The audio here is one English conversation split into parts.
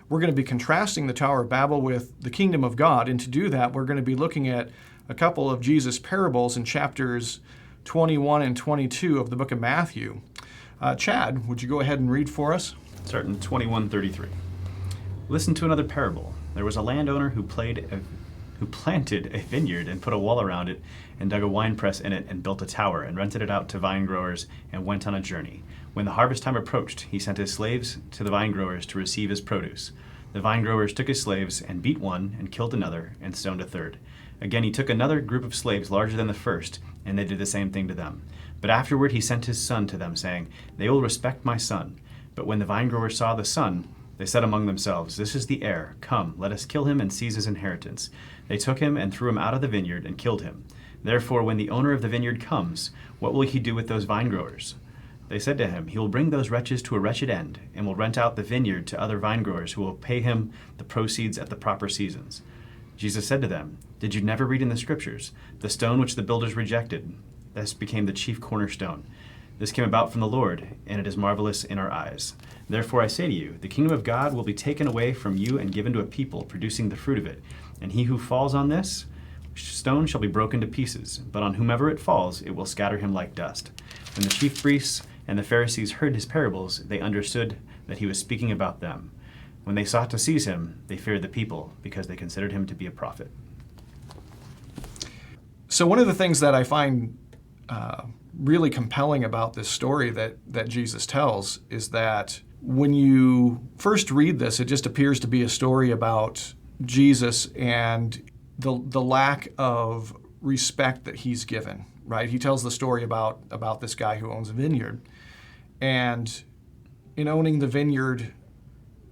we're going to be contrasting the Tower of Babel with the kingdom of God. And to do that, we're going to be looking at a couple of Jesus' parables in chapters 21 and 22 of the book of Matthew. Chad, would you go ahead and read for us? Starting 21:33. Listen to another parable. There was a landowner who planted a vineyard and put a wall around it and dug a winepress in it and built a tower and rented it out to vine growers and went on a journey. When the harvest time approached, he sent his slaves to the vine growers to receive his produce. The vine growers took his slaves and beat one and killed another and stoned a third. Again, he took another group of slaves larger than the first, and they did the same thing to them. But afterward he sent his son to them, saying, They will respect my son. But when the vine growers saw the son, they said among themselves, This is the heir. Come, let us kill him and seize his inheritance. They took him and threw him out of the vineyard and killed him. Therefore, when the owner of the vineyard comes, what will he do with those vine growers? They said to him, He will bring those wretches to a wretched end, and will rent out the vineyard to other vine growers who will pay him the proceeds at the proper seasons. Jesus said to them, Did you never read in the Scriptures, the stone which the builders rejected? This became the chief cornerstone. This came about from the Lord, and it is marvelous in our eyes. Therefore I say to you, the kingdom of God will be taken away from you and given to a people producing the fruit of it. And he who falls on this stone shall be broken to pieces, but on whomever it falls, it will scatter him like dust. When the chief priests and the Pharisees heard his parables, they understood that he was speaking about them. When they sought to seize him, they feared the people, because they considered him to be a prophet. So one of the things that I find really compelling about this story that Jesus tells is that when you first read this, it just appears to be a story about Jesus and the lack of respect that he's given, right? He tells the story about this guy who owns a vineyard. And in owning the vineyard,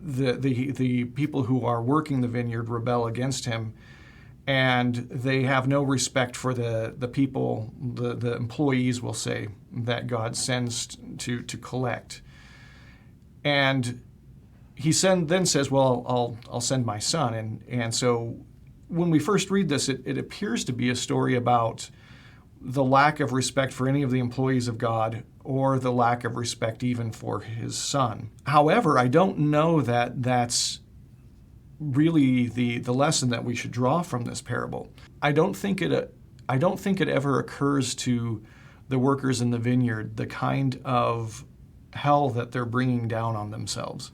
the people who are working the vineyard rebel against him, and they have no respect for the people, the employees, we'll say, that God sends to collect. And he then says, well, I'll send my son. And so when we first read this, it appears to be a story about the lack of respect for any of the employees of God, or the lack of respect even for his son. However, I don't know that that's really the lesson that we should draw from this parable. I don't think it ever occurs to the workers in the vineyard the kind of hell that they're bringing down on themselves.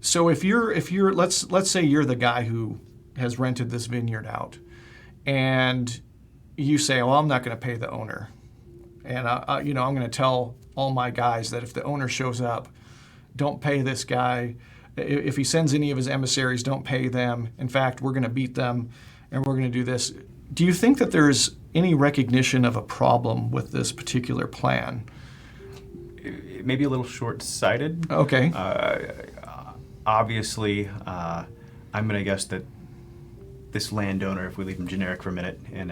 So if you're let's say you're the guy who has rented this vineyard out, and you say, well, I'm not going to pay the owner, and I'm going to tell all my guys that if the owner shows up, don't pay this guy. If he sends any of his emissaries, don't pay them. In fact, we're going to beat them, and we're going to do this. Do you think that there's any recognition of a problem with this particular plan? It may be a little short-sighted. Okay. Obviously, I'm going to guess that this landowner, if we leave him generic for a minute, and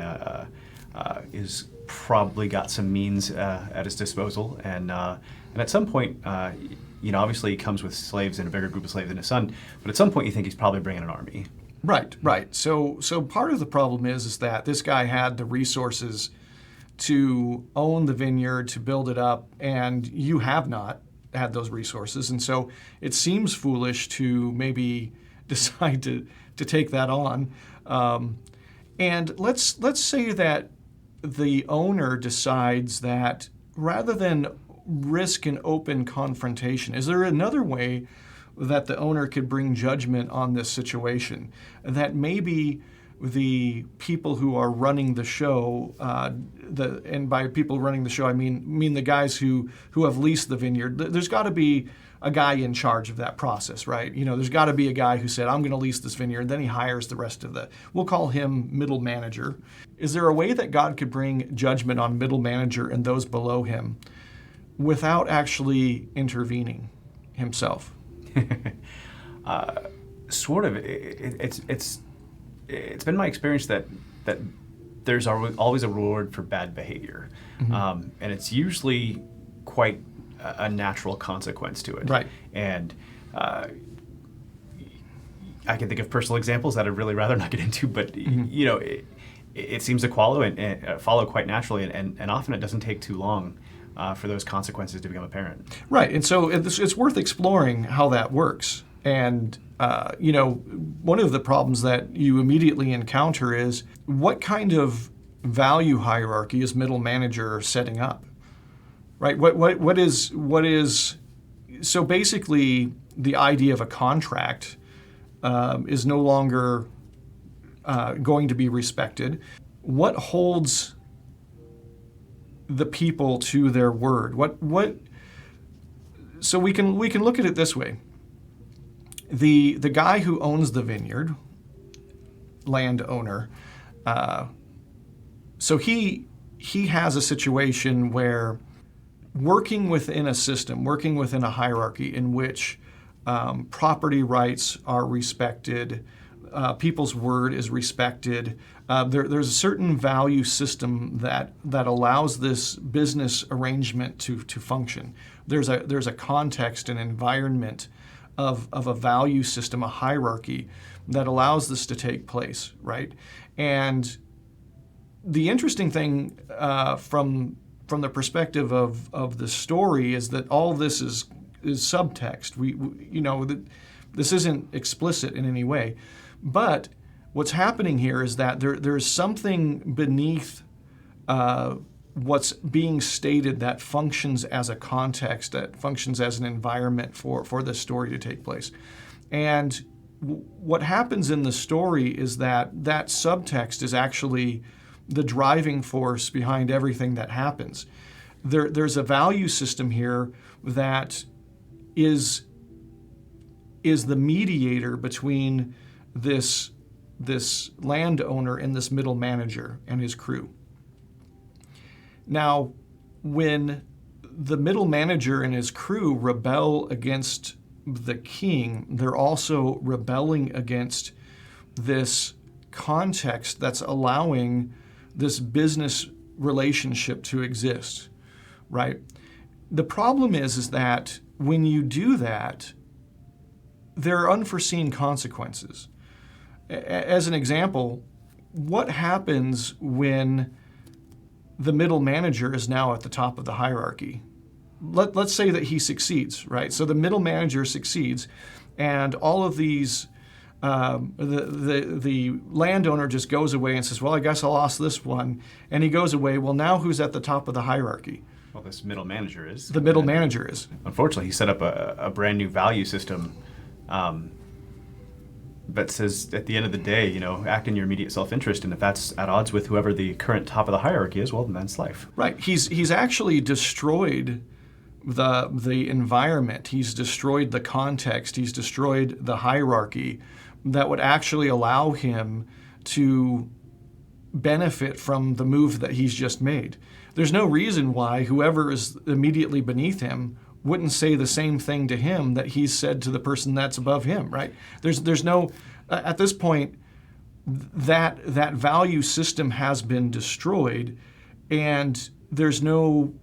is probably got some means at his disposal, and at some point, obviously he comes with slaves and a bigger group of slaves than his son, but at some point you think he's probably bringing an army. Right. So part of the problem is that this guy had the resources to own the vineyard, to build it up, and you have not had those resources, and so it seems foolish to maybe decide to take that on. And let's say that the owner decides that rather than risk an open confrontation, is there another way that the owner could bring judgment on this situation? That maybe the people who are running the show, and by people running the show, I mean the guys who have leased the vineyard. There's got to be a guy in charge of that process, right? There's got to be a guy who said, I'm going to lease this vineyard. Then he hires the rest of we'll call him middle manager. Is there a way that God could bring judgment on middle manager and those below him without actually intervening himself? Sort of. It's been my experience that there's always a reward for bad behavior, and it's usually quite a natural consequence to it. Right. And I can think of personal examples that I'd really rather not get into, but it seems to follow quite naturally, and often it doesn't take too long for those consequences to become apparent. Right, and so it's worth exploring how that works. And, one of the problems that you immediately encounter is what kind of value hierarchy is middle manager setting up? Right, what is so basically the idea of a contract is no longer going to be respected. What holds the people to their word? So we can look at it this way. The guy who owns the vineyard, landowner, so he has a situation where working within a system, working within a hierarchy in which property rights are respected, people's word is respected. There's a certain value system that allows this business arrangement to function. There's a context, an environment of a value system, a hierarchy that allows this to take place, right? And the interesting thing from the perspective of the story is that all this is subtext. This isn't explicit in any way. But what's happening here is that there's something beneath what's being stated that functions as a context, that functions as an environment for this story to take place. And what happens in the story is that subtext is actually the driving force behind everything that happens. There's a value system here that is the mediator between this landowner and this middle manager and his crew. Now, when the middle manager and his crew rebel against the king, they're also rebelling against this context that's allowing this business relationship to exist, right? The problem is that when you do that, there are unforeseen consequences. As an example, what happens when the middle manager is now at the top of the hierarchy? Let's say that he succeeds, right? So the middle manager succeeds, and all of these, the landowner just goes away and says, well, I guess I lost this one. And he goes away. Well, now who's at the top of the hierarchy? Well, this middle manager is. The middle manager is. Unfortunately, he set up a brand new value system that says at the end of the day, act in your immediate self-interest, and if that's at odds with whoever the current top of the hierarchy is, well, then that's life. Right. He's actually destroyed the environment. He's destroyed the context. He's destroyed the hierarchy that would actually allow him to benefit from the move that he's just made. There's no reason why whoever is immediately beneath him wouldn't say the same thing to him that he's said to the person that's above him, right? There's no, at this point, that value system has been destroyed, and there's no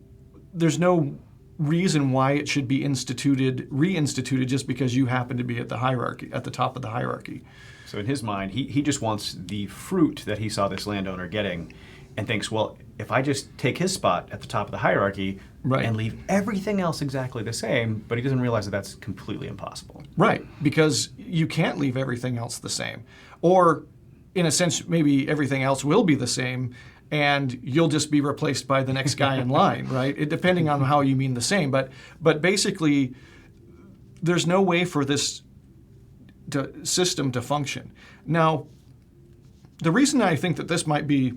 reason why it should be reinstituted just because you happen to be at the top of the hierarchy. So in his mind, he just wants the fruit that he saw this landowner getting, and thinks, well, if I just take his spot at the top of the hierarchy and leave everything else exactly the same, but he doesn't realize that that's completely impossible. Right, because you can't leave everything else the same. Or, in a sense, maybe everything else will be the same, and you'll just be replaced by the next guy in line, right? Depending on how you mean the same. But basically, there's no way for this system to function. Now, the reason I think that this might be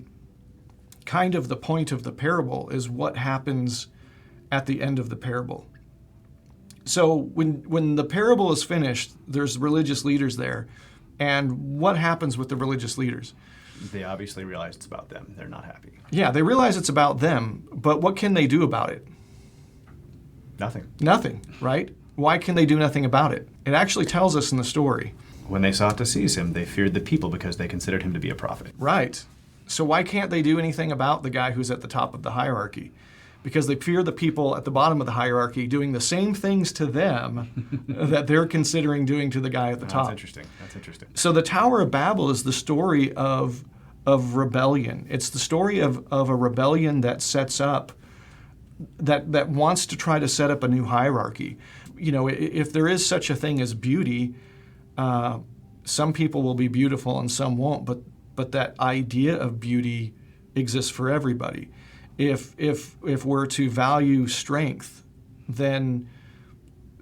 kind of the point of the parable is what happens at the end of the parable. So when the parable is finished, there's religious leaders there. And what happens with the religious leaders? They obviously realize it's about them. They're not happy. Yeah, they realize it's about them, but what can they do about it? Nothing. Nothing, right? Why can they do nothing about it? It actually tells us in the story. When they sought to seize him, they feared the people because they considered him to be a prophet. Right. So why can't they do anything about the guy who's at the top of the hierarchy? Because they fear the people at the bottom of the hierarchy doing the same things to them that they're considering doing to the guy at the top. That's interesting. So the Tower of Babel is the story of rebellion. It's the story of a rebellion that sets up that wants to try to set up a new hierarchy. If there is such a thing as beauty, some people will be beautiful and some won't, but that idea of beauty exists for everybody. If we're to value strength, then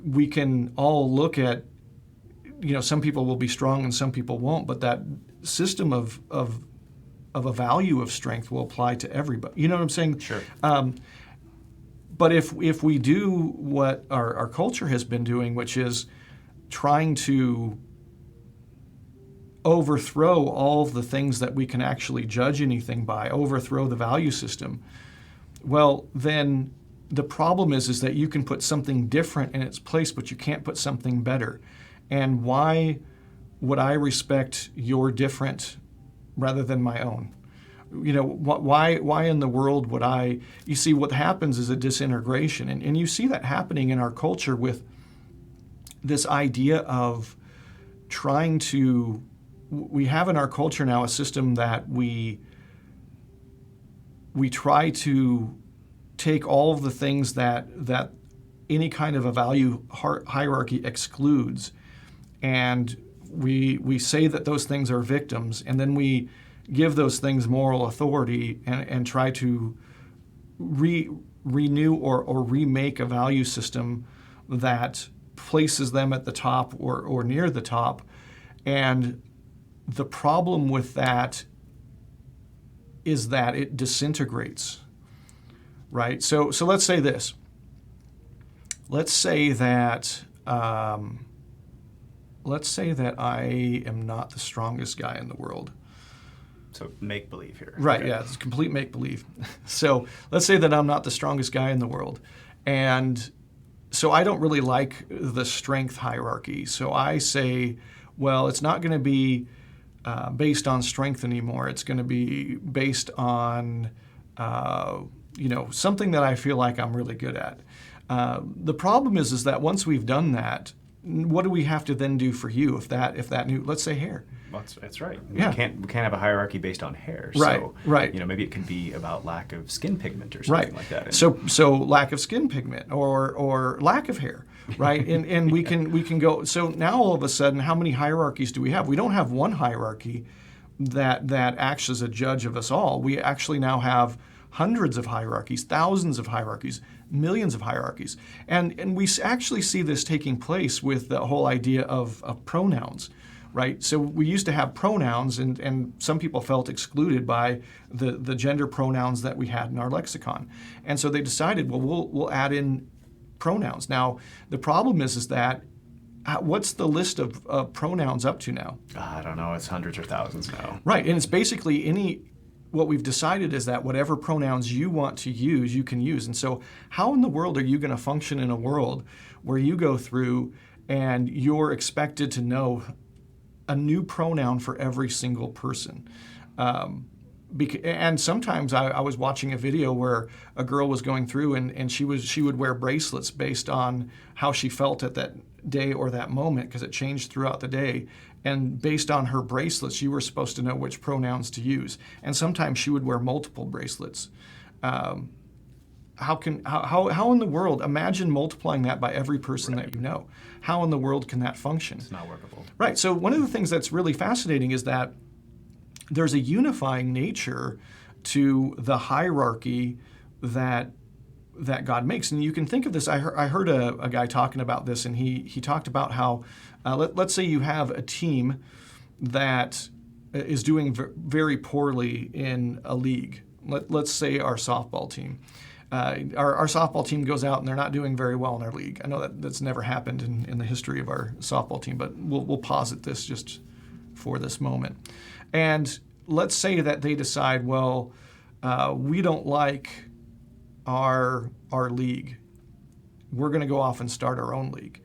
we can all look at, some people will be strong and some people won't, but that system of a value of strength will apply to everybody. You know what I'm saying? Sure. But if we do what our culture has been doing, which is trying to overthrow all of the things that we can actually judge anything by, overthrow the value system, well, then the problem is that you can put something different in its place, but you can't put something better. And why would I respect your different rather than my own? Why in the world would I? You see, what happens is a disintegration. And you see that happening in our culture with this idea of trying to, we have in our culture now a system that we try to take all of the things that any kind of a value hierarchy excludes, and we say that those things are victims, and then we give those things moral authority and try to renew or remake a value system that places them at the top or near the top. And the problem with that is that it disintegrates, right? So let's say this. Let's say that I am not the strongest guy in the world. So make-believe here. Right, Okay. yeah, it's complete make-believe. So let's say that I'm not the strongest guy in the world. And so I don't really like the strength hierarchy. So I say, well, it's not going to be based on strength anymore. It's going to be based on, something that I feel like I'm really good at. The problem is that once we've done that, what do we have to then do for you if that new, let's say hair? Well, that's right. Yeah. We can't have a hierarchy based on hair. Right, So, right. Maybe it could be about lack of skin pigment or something Right. like that. And So lack of skin pigment or lack of hair, right? and we can go. So now all of a sudden, how many hierarchies do we have? We don't have one hierarchy that acts as a judge of us all. We actually now have hundreds of hierarchies, thousands of hierarchies, millions of hierarchies, and we actually see this taking place with the whole idea of pronouns. Right, so we used to have pronouns, and some people felt excluded by the gender pronouns that we had in our lexicon, and so they decided, well, we'll add in pronouns. Now, the problem is that what's the list of pronouns up to now? I don't know. It's hundreds or thousands now. Right, and it's basically what we've decided is that whatever pronouns you want to use, you can use. And so how in the world are you going to function in a world where you go through and you're expected to know a new pronoun for every single person? And sometimes I was watching a video where a girl was going through and she would wear bracelets based on how she felt at that day or that moment, because it changed throughout the day. And based on her bracelets, you were supposed to know which pronouns to use. And sometimes she would wear multiple bracelets. How in the world, imagine multiplying that by every person that you know. How in the world can that function? It's not workable. Right. So one of the things that's really fascinating is that there's a unifying nature to the hierarchy that God makes. And you can think of this. I heard a guy talking about this, and he talked about how, let's say you have a team that is doing very poorly in a league. Let's say our softball team. Our softball team goes out and they're not doing very well in our league. I know that's never happened in the history of our softball team, but we'll posit this just for this moment. And let's say that they decide, well, we don't like our league. We're going to go off and start our own league.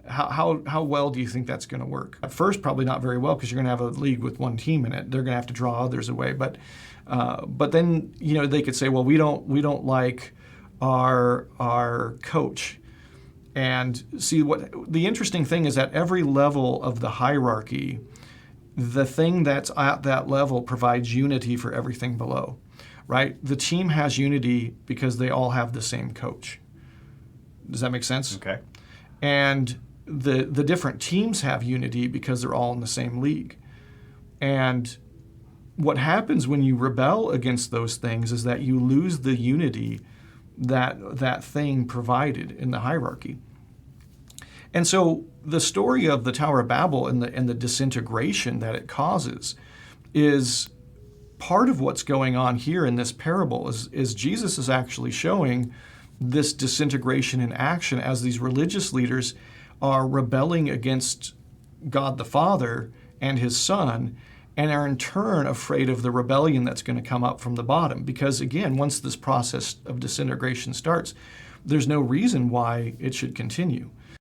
How well do you think that's going to work? At first, probably not very well, because you're going to have a league with one team in it. They're going to have to draw others away. But then they could say, well, we don't like our coach. And see, what the interesting thing is, at every level of the hierarchy, the thing that's at that level provides unity for everything below. right? The team has unity because they all have the same coach. Does that make sense? Okay. And the different teams have unity because they're all in the same league. And what happens when you rebel against those things is that you lose the unity that thing provided in the hierarchy. And so the story of the Tower of Babel and the disintegration that it causes is part of what's going on here in this parable is Jesus is actually showing this disintegration in action as these religious leaders are rebelling against God the Father and his Son, and are in turn afraid of the rebellion that's going to come up from the bottom. Because again, once this process of disintegration starts, there's no reason why it should continue.